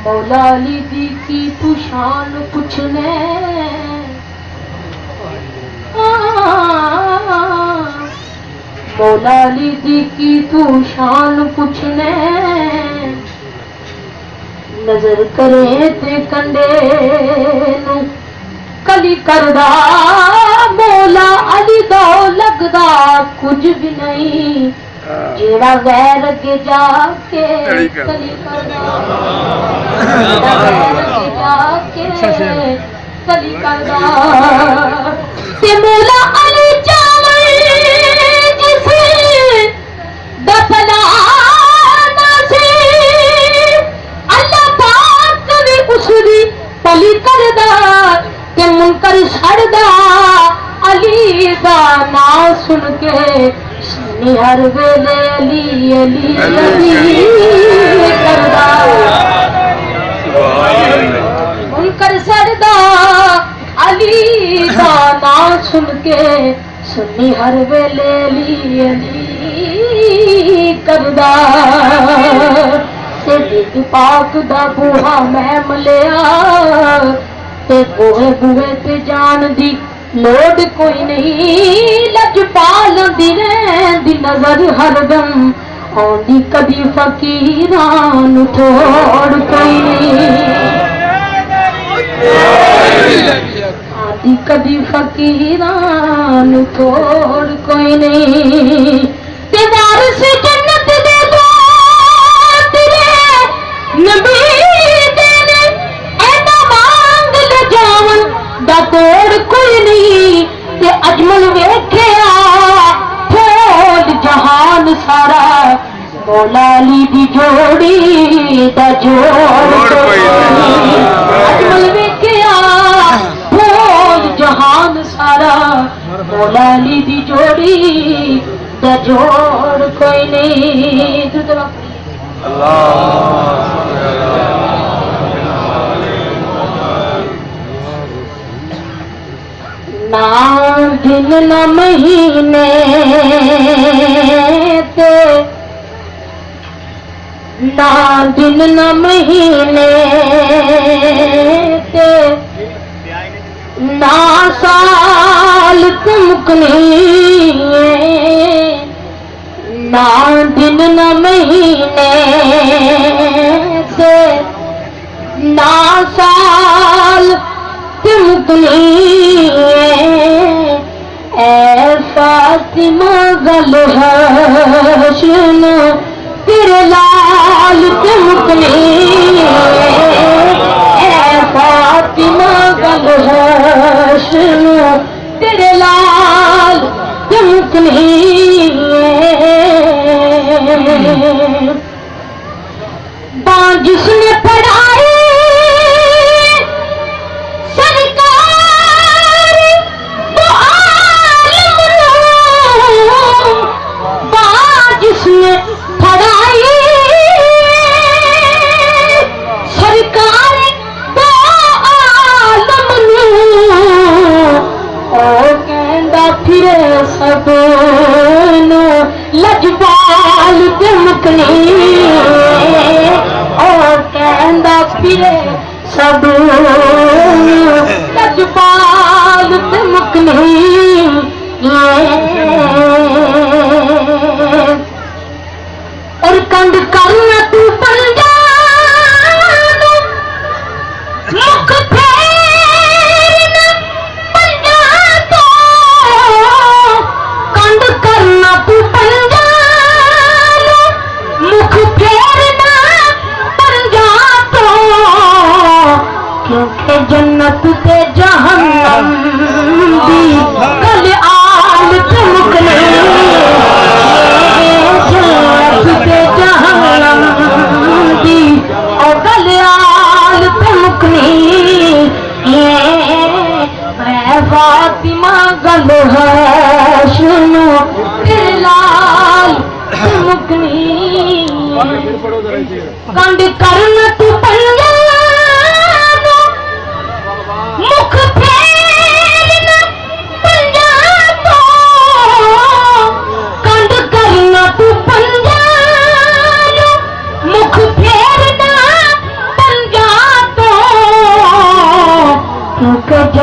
مولا علی دی کی تو شان پوچھنے مولا علی دی کی تو شان پوچھنے نظر کرے تے کنڈے نو کلی کردا مولا علی دا لگدا کچھ بھی نہیں جیڑا غیر اگے جا کے کلی کردا جیڑا غیر اگے جا کے کلی کردا تے مولا علی چاوے جس دفنا پلی کردا کہ منکر چھڑدا علی دا نام سن کے سنی ہر ویلے علی علی علی کردا منکر چھڑدا علی دا نام سن کے سنی ہر ویلے علی علی کردا پاک دا بوہا میں ملیا تے بوہے بوہے تے جان دی لوڑ کوئی نہیں لجپال دی رہندی نظر ہر دم آندی کبھی فقیران تھوڑ کوئی نہیں آندی کبھی فقیران تھوڑ کوئی نہیں تے وارث جنت دے نبی دینے اینا مانگ لے جاون دا توڑ کوئی نہیں تے اجمل ویکھیا پھول جہان سارا مولا علی دی جوڑی دا جوڑ کوئی نہیں اجمل ویکھیا پھول جہان سارا مولا علی دی جوڑی دا جوڑ کوئی نہیں نہ دن نہ مہینے تے نہ دن نہ مہینے تے نہ سال تمکنی نہ دن نہ مہینے سے نہ سال تمکنی اے فاطمہ گل حسن تیرے لال تمکنی اے فاطمہ گل حسن تیرے لال تمکنی جس نے پڑھائی سرکار وہ عالم جس نے پڑھائی سرکار وہ عالم او کہندا پھرے سب لجپال تمکنی اور کہندا پھرے سب لجپال تمکنی اور کنڈ کرنا تو پنجاب مکھ پھیرنا پنجاب تو کنڈ کرنا تو پنجاب مکھ پھیرنا پنجاب تو کیونکہ جنت تے جہنم دی گل آل تمکنی جنت تے جہنم دی او گل آل تمکنی اے فاطمہ گل ہے سنو تیرے لال تمکنی کنڈ کرنا تو پنجاب مکھ پھیرنا